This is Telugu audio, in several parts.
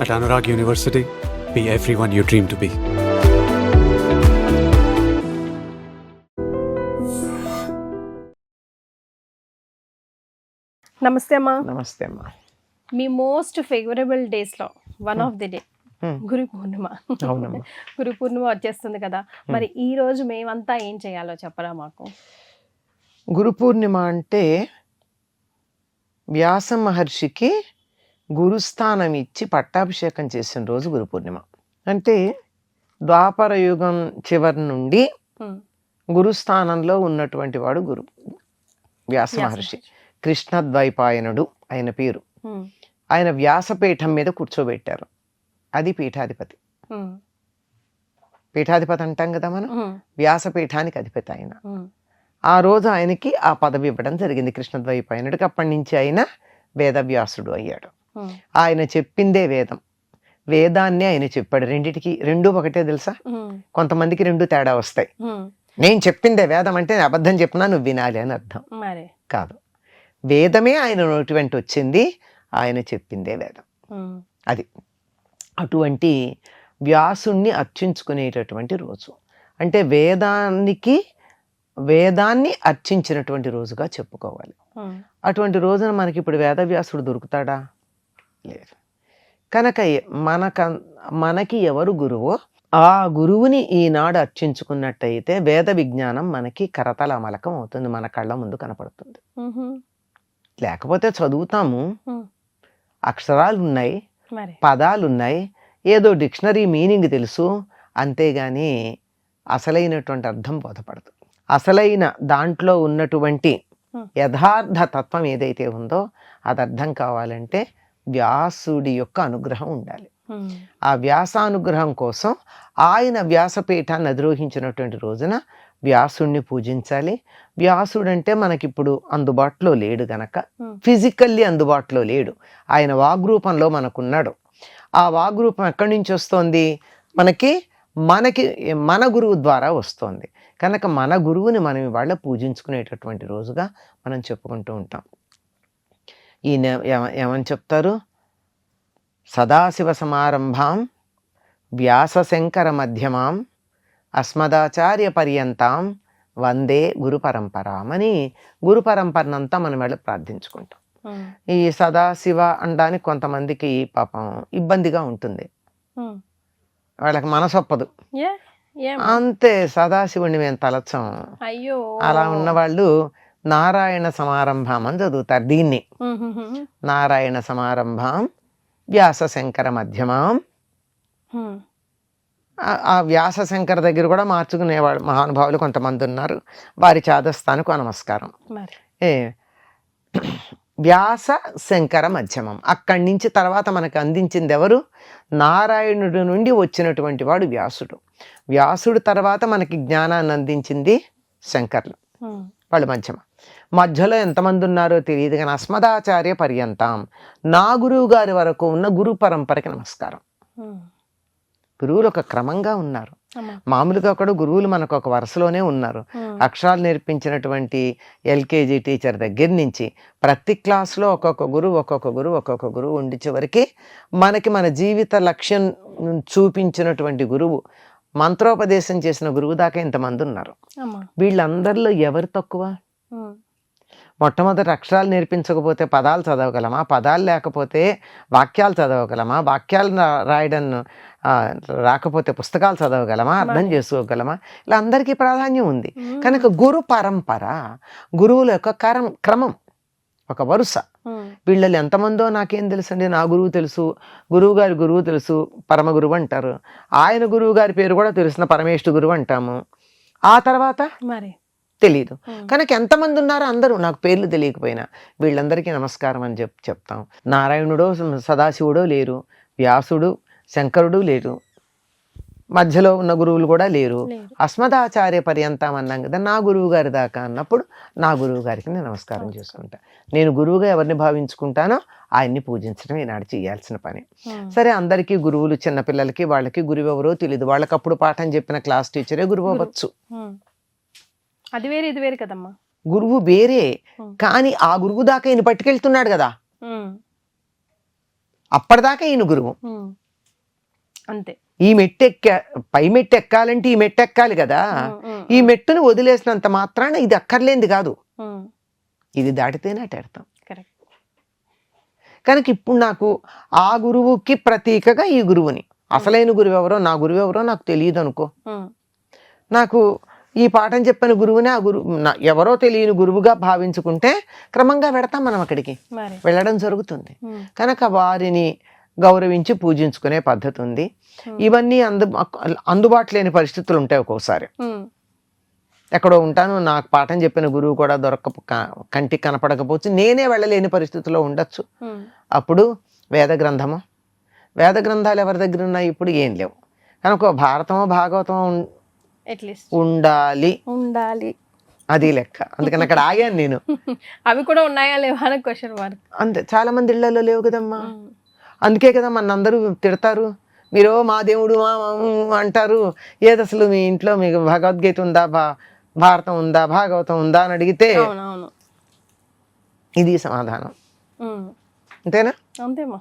At Anurag University, be everyone you dream to be. నమస్తే అమ్మా. నమస్తే అమ్మా. మీ మోస్ట్ ఫేవరబుల్ డేస్లో one of the day Guru Purnima. అవునమ్మా. గురు పూర్ణిమ వచ్చేస్తుంది కదా, మరి ఈ రోజు మేమంతా ఏం చేయాలో చెప్పరా మాకు? గురు పూర్ణిమ అంటే వ్యాస మహర్షికి గురుస్థానం ఇచ్చి పట్టాభిషేకం చేసిన రోజు గురు పూర్ణిమ. అంటే ద్వాపర యుగం చివరి నుండి గురుస్థానంలో ఉన్నటువంటి వాడు గురు వ్యాస మహర్షి. కృష్ణద్వైపాయనుడు ఆయన పేరు. ఆయన వ్యాసపీఠం మీద కూర్చోబెట్టారు. అది పీఠాధిపతి. పీఠాధిపతి అంటాం కదా మనం, వ్యాసపీఠానికి అధిపతి ఆయన. ఆ రోజు ఆయనకి ఆ పదవి ఇవ్వడం జరిగింది కృష్ణద్వైపాయనుడికి. అప్పటి నుంచి ఆయన వేదవ్యాసుడు అయ్యాడు. ఆయన చెప్పిందే వేదం. వేదాన్ని ఆయన చెప్పాడు. రెండు ఒకటే తెలుసా? కొంతమందికి రెండు తేడా వస్తాయి. నేను చెప్పిందే వేదం అంటే అబద్ధం చెప్పినా నువ్వు వినాలి అని అర్థం కాదు. వేదమే ఆయన నోటి వెంట వచ్చింది, ఆయన చెప్పిందే వేదం. అది అటువంటి వ్యాసుణ్ణి అర్చించుకునేటటువంటి రోజు. అంటే వేదాన్ని అర్చించినటువంటి రోజుగా చెప్పుకోవాలి. అటువంటి రోజున మనకి ఇప్పుడు వేదవ్యాసుడు దొరుకుతాడా? లేదు. కనుక మనకి ఎవరు గురువో ఆ గురువుని ఈనాడు అర్చించుకున్నట్టయితే వేద విజ్ఞానం మనకి కరతలమలకం అవుతుంది, మన కళ్ళ ముందు కనపడుతుంది. లేకపోతే చదువుతాము, అక్షరాలు ఉన్నాయి, పదాలు ఉన్నాయి, ఏదో డిక్షనరీ మీనింగ్ తెలుసు, అంతేగాని అసలైనటువంటి అర్థం బోధపడదు. అసలైన దాంట్లో ఉన్నటువంటి యథార్థ తత్వం ఏదైతే ఉందో అది అర్థం కావాలంటే వ్యాసుడి యొక్క అనుగ్రహం ఉండాలి. ఆ వ్యాసానుగ్రహం కోసం ఆయన వ్యాసపీఠాన్ని అధిరోహించినటువంటి రోజున వ్యాసుడిని పూజించాలి. వ్యాసుడు అంటే మనకిప్పుడు అందుబాటులో లేడు గనక, ఫిజికల్లీ అందుబాటులో లేడు, ఆయన వాగ్రూపంలో మనకున్నాడు. ఆ వాగ్రూపం ఎక్కడి నుంచి వస్తోంది? మనకి మన గురువు ద్వారా వస్తోంది. కనుక మన గురువుని మనం ఇవాళ పూజించుకునేటటువంటి రోజుగా మనం చెప్పుకుంటూ ఉంటాం. ఈయన ఏమని చెప్తారు? సదాశివ సమారంభాం వ్యాసశంకర మధ్యమాం అస్మదాచార్య పర్యంతాం వందే గురు పరంపరాం అని గురు పరంపరనంతా మనం వెళ్ళి ప్రార్థించుకుంటాం. ఈ సదాశివ అనడానికి కొంతమందికి పాపం ఇబ్బందిగా ఉంటుంది, వాళ్ళకి మనసొప్పదు. అంతే, సదాశివుడిని మేము తలచం. అలా ఉన్నవాళ్ళు నారాయణ సమారంభం అని చదువుతారు దీన్ని. నారాయణ సమారంభం వ్యాసశంకర మధ్యమాం. ఆ వ్యాసశంకర దగ్గర కూడా మార్చుకునేవాళ్ళు మహానుభావులు కొంతమంది ఉన్నారు, వారి చాదస్తానికి నమస్కారం. వ్యాస శంకర మధ్యమం. అక్కడి నుంచి తర్వాత మనకు అందించింది ఎవరు? నారాయణుడి నుండి వచ్చినటువంటి వాడు వ్యాసుడు. వ్యాసుడు తర్వాత మనకి జ్ఞానాన్ని అందించింది శంకర్లు, వాళ్ళు మధ్యలో ఎంతమంది ఉన్నారో తెలియదు కానీ అస్మదాచార్య పర్యంతం, నా గురువు గారి వరకు ఉన్న గురు పరంపరకి నమస్కారం. గురువులు ఒక క్రమంగా ఉన్నారు. మామూలుగా కూడా గురువులు మనకు ఒక వరుసలోనే ఉన్నారు. అక్షరాలు నేర్పించినటువంటి ఎల్కేజీ టీచర్ దగ్గర నుంచి ప్రతి క్లాస్లో ఒక్కొక్క గురువు ఉండి చివరికి మనకి మన జీవిత లక్ష్యం చూపించినటువంటి గురువు, మంత్రోపదేశం చేసిన గురువు దాకా ఇంతమంది ఉన్నారు. వీళ్ళందరిలో ఎవరు తక్కువ? మొట్టమొదటి అక్షరాలు నేర్పించకపోతే పదాలు చదవగలమా? పదాలు లేకపోతే వాక్యాలు చదవగలమా? వాక్యాలు రాయడం రాకపోతే పుస్తకాలు చదవగలమా? అర్థం చేసుకోగలమా? ఇలా అందరికీ ప్రాధాన్యం ఉంది. కనుక గురు పరంపర, గురువుల యొక్క క్రమం, ఒక వరుస. వీళ్ళలో ఎంతమందో నాకేం తెలుసు అండి, నా గురువు తెలుసు, గురువు తెలుసు, పరమ గురువు అంటారు. ఆయన గురువు గారి పేరు కూడా తెలుసిన పరమేశ్వర గురువు అంటాము. ఆ తర్వాత మరి తెలీదు. కనుక ఎంతమంది ఉన్నారో అందరూ నాకు పేర్లు తెలియకపోయినా వీళ్ళందరికీ నమస్కారం అని చెప్తాం. నారాయణుడో సదాశివుడో లేరు, వ్యాసుడు శంకరుడు లేరు, మధ్యలో ఉన్న గురువులు కూడా లేరు. అస్మదాచార్య పర్యంతం అన్నాం కదా, నా గురువు గారి దాకా అన్నప్పుడు నా గురువు గారికి నేను నమస్కారం చేసుకుంటా. నేను గురువుగా ఎవరిని భావించుకుంటానో ఆయన్ని పూజించడం ఈనాడు చేయాల్సిన పని. సరే, అందరికీ గురువులు, చిన్నపిల్లలకి వాళ్ళకి గురువు ఎవరో తెలియదు. వాళ్ళకి అప్పుడు పాఠం చెప్పిన క్లాస్ టీచరే గురువు అవ్వచ్చు. అది వేరే ఇది వేరే కదమ్మా. గురువు వేరే, కానీ ఆ గురువు దాకా ఈయన పట్టుకెళ్తున్నాడు కదా. అప్పటిదాకా ఈయన గురువు. అంతే. ఈ మెట్టు పై మెట్టు ఎక్కాలంటే ఈ మెట్టు ఎక్కాలి కదా. ఈ మెట్టును వదిలేసినంత మాత్రాన ఇది అక్కర్లేంది కాదు, ఇది దాటితేనే అటు ఎడతాం. కనుక ఇప్పుడు నాకు ఆ గురువుకి ప్రతీకగా ఈ గురువుని, అసలైన గురువు ఎవరో, నా గురువు ఎవరో నాకు తెలియదు అనుకో, నాకు ఈ పాఠం చెప్పిన గురువుని ఆ గురువు ఎవరో తెలియని గురువుగా భావించుకుంటే క్రమంగా వెడతాం మనం అక్కడికి, వెళ్ళడం జరుగుతుంది. కనుక వారిని గౌరవించి పూజించుకునే పద్ధతి ఉంది. ఇవన్నీ అందుబాటు లేని పరిస్థితులు ఉంటాయి. ఒక్కోసారి ఎక్కడో ఉంటాను, నాకు పాఠం చెప్పిన గురువు కూడా కంటికి కనపడకపోవచ్చు, నేనే వెళ్ళలేని పరిస్థితిలో ఉండొచ్చు. అప్పుడు వేద గ్రంథాలు ఎవరి దగ్గర ఉన్నాయి? ఇప్పుడు ఏం లేవు. కనుక భారతమో భాగవతమో ఉండాలి, అది లెక్క. అందుకని అక్కడ ఆగాను నేను. అవి కూడా ఉన్నాయా లేవా అని క్వశ్చన్ మార్క్. అంతే, చాలా మంది ఇళ్లలో లేవు కదమ్మా. అందుకే కదా మన అందరూ తిడతారు, మీరు మా దేవుడు అంటారు. ఏది అసలు మీ ఇంట్లో మీకు భగవద్గీత ఉందా, భారతం ఉందా, భాగవతం ఉందా అని అడిగితే ఇది సమాధానం. అంతేనా? అంతేమా.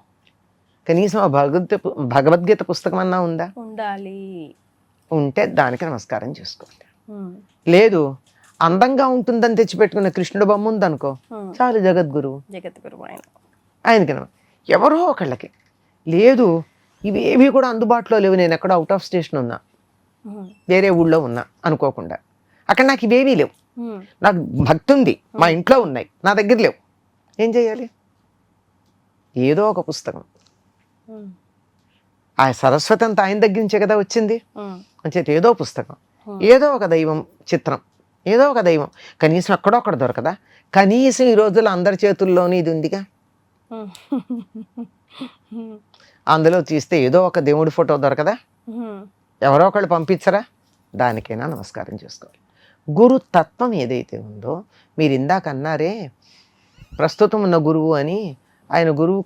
కనీసం ఆ భగవద్గీత పుస్తకం అన్నా ఉందా? ఉండాలి. ఉంటే దానికి నమస్కారం చేసుకోండి. లేదు, అందంగా ఉంటుందని తెచ్చిపెట్టుకున్న కృష్ణుడు బొమ్మ ఉందనుకో, చాలు జగద్గురువు, ఆయనకి ఎవరో ఒకళ్ళకి. లేదు, ఇవి ఏవి కూడా అందుబాటులో లేవు, నేను ఎక్కడ అవుట్ ఆఫ్ స్టేషన్ ఉన్నా, వేరే ఊళ్ళో ఉన్నా అనుకోకుండా, అక్కడ నాకు ఇవేమీ లేవు. నాకు భక్తి ఉంది, మా ఇంట్లో ఉన్నాయి, నా దగ్గర లేవు. ఏం చేయాలి? ఏదో ఒక పుస్తకం. ఆ సరస్వతి అంతా ఆయన దగ్గర నుంచే కదా వచ్చింది. అంచేత ఏదో పుస్తకం, ఏదో ఒక దైవం చిత్రం, ఏదో ఒక దైవం, కనీసం అక్కడో అక్కడ దొరకదా? కనీసం ఈ రోజుల్లో అందరి చేతుల్లోనే ఇది ఉందిగా, అందులో తీస్తే ఏదో ఒక దేవుడి ఫోటో దొరకదా? ఎవరో ఒకళ్ళు పంపించరా? దానికైనా నమస్కారం చేసుకోవాలి. గురు తత్వం ఏదైతే ఉందో, మీరు ఇందాక అన్నారే ప్రస్తుతం ఉన్న గురువు అని, ఆయన గురువు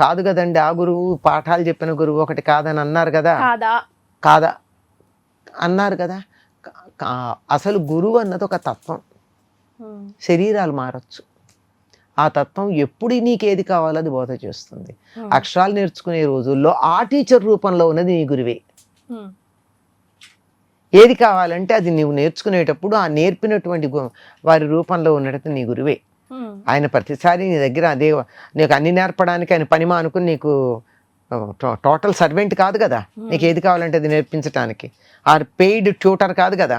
కాదు కదండి, ఆ గురువు పాఠాలు చెప్పిన గురువు ఒకటి కాదని అన్నారు కదా. కాదా అన్నారు కదా. అసలు గురువు అన్నది ఒక తత్వం. శరీరాలు మారచ్చు, ఆ తత్వం ఎప్పుడు నీకేది కావాలో అది బోధ చేస్తుంది. అక్షరాలు నేర్చుకునే రోజుల్లో ఆ టీచర్ రూపంలో ఉన్నది నీ గురువే. ఏది కావాలంటే అది నీవు నేర్చుకునేటప్పుడు ఆ నేర్పినటువంటి వారి రూపంలో ఉన్నట్టు నీ గురువే. ఆయన ప్రతిసారి నీ దగ్గర అదే నీకు అన్ని నేర్పడానికి ఆయన పని మానుకుని నీకు టోటల్ సర్వెంట్ కాదు కదా, నీకు ఏది కావాలంటే అది నేర్పించడానికి. ఆర్ పెయిడ్ ట్యూటర్ కాదు కదా.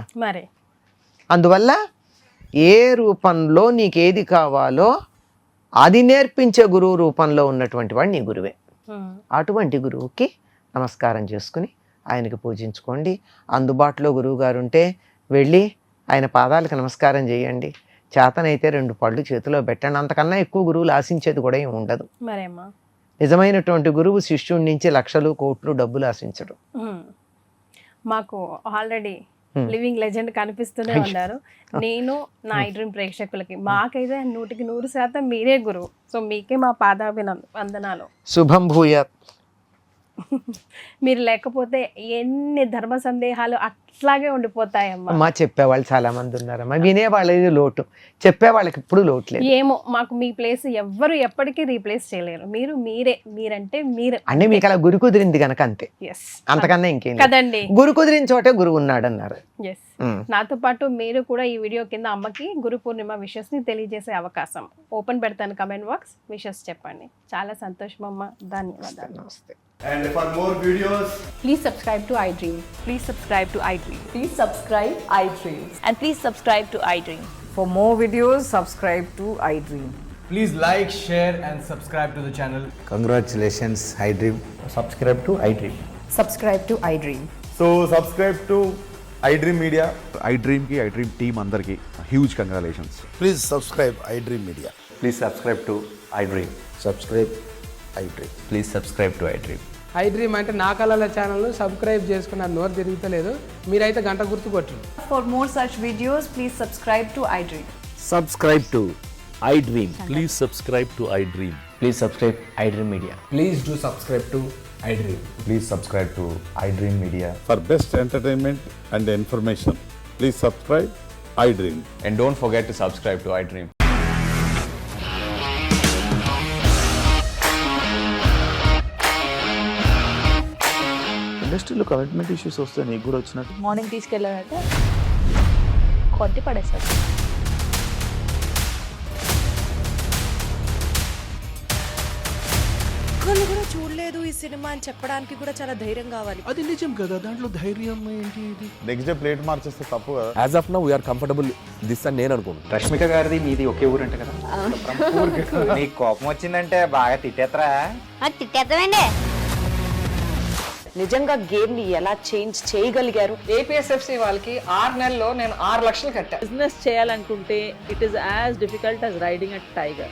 అందువల్ల ఏ రూపంలో నీకేది కావాలో అది నేర్పించే గురువు రూపంలో ఉన్నటువంటి వాడు నీ గురువే. అటువంటి గురువుకి నమస్కారం చేసుకుని ఆయనకి పూజించుకోండి. అందుబాటులో గురువు గారు ఉంటే వెళ్ళి ఆయన పాదాలకు నమస్కారం చేయండి. చేతనైతే 2 పళ్ళు చేతిలో పెట్టండి. అంతకన్నా ఎక్కువ గురువులు ఆశించేది కూడా ఏమి ఉండదు. నిజమైనటువంటి గురువు శిష్యుడి నుంచి లక్షలు కోట్లు డబ్బులు ఆశించడు. మాకు ఆల్రెడీ లివింగ్ లెజెండ్ కనిపిస్తూనే ఉన్నారు. నేను నా డ్రీమ్ ప్రేక్షకులకి మాకైతే 100% మీరే గురువు. సో మీకే మా పాదాభివందనాలు. శుభం భూయాత్. మీరు లేకపోతే ఎన్ని ధర్మ సందేహాలు అట్లాగే ఉండిపోతాయమ్మా. అమ్మా చెప్పేవాళ్ళు చాలా మంది ఉన్నారమ్మా, వినేవాళ్ళది లోటు, చెప్పేవాళ్ళకి ఇప్పుడు లోటు లేదు. ఏమో మాకు మీ ప్లేస్ ఎవ్వరు ఎప్పటికీ రీప్లేస్ చేయలేరు. మీరంటే మీరు అంటే మీకు అలా గురి కుదిరింది కనుక అంతే, అంతకన్నా ఇంకేం కదండి. గురు కుదిరిన చోటే గురువు ఉన్నాడు అన్నారు. నాతో పాటు మీరు కూడా ఈ వీడియో కింద అమ్మకి గురు పూర్ణిమ విషెస్ ని తెలియజేసే అవకాశం ఓపెన్ పెడతాను. కమెంట్ బాక్స్ విషెస్ చెప్పండి. చాలా సంతోషం అమ్మ, ధన్యవాదాలు. నమస్తే. And for more videos, please subscribe to iDream. Please subscribe to iDream. Please subscribe iDream. And please subscribe to iDream. For more videos, subscribe to iDream. please like, share and subscribe to the channel. Congratulations, iDream. Subscribe to iDream. Subscribe to iDream. So subscribe to iDream Media. iDream ki iDream team andarki huge congratulations. Please subscribe iDream Media. Please subscribe to iDream. Subscribe iDream. Please subscribe to iDream. iDream అంటే నా కళల ఛానల్ను సబ్స్క్రైబ్ చేసుకున్న నోరు తిరుగుతలేదు, మీరైతే గంట గుర్తు కొట్టండి. For more such videos, please subscribe to iDream. Subscribe to iDream. Please subscribe to iDream. Please subscribe iDream Media. Please do subscribe to iDream. Please subscribe to iDream Media. For best entertainment and information, please subscribe iDream. And don't forget to subscribe to iDream. ఇండస్ట్రీలో కమిట్మెంట్ ఇష్యూస్ వస్తే నీకు కూడా వచ్చినట్టు. మార్నింగ్ తీసుకెళ్ళాడంటే కొట్టి పడేస్తాడు. ఒక్కళ్ళు కూడా చూడలేదు ఈ సినిమా అని చెప్పడానికి కూడా చాలా ధైర్యం కావాలి. అది నిజం కదా, దాంట్లో ధైర్యం ఏంటి? ఇది నెక్స్ట్ డే ప్లేట్ మార్చేస్తే తప్పు కదా. As of now we are comfortable this అని నేను అనుకుంటున్నాను. రష్మిక గారిది మీది ఒకే ఊరంట కదా? నీకు కోపం వచ్చిందంటే బాగా తిట్టేత్తరా? తిట్టేద్దామండి. నిజంగా గేమ్ ని ఎలా చేంజ్ చేయగలిగారు? ఏపీఎస్ఎఫ్సి వాళ్ళకి 6 నెలల్లో నేను 6 లక్షలు కట్టా. బిజినెస్ చేయాలనుకుంటే it is as difficult as riding a tiger.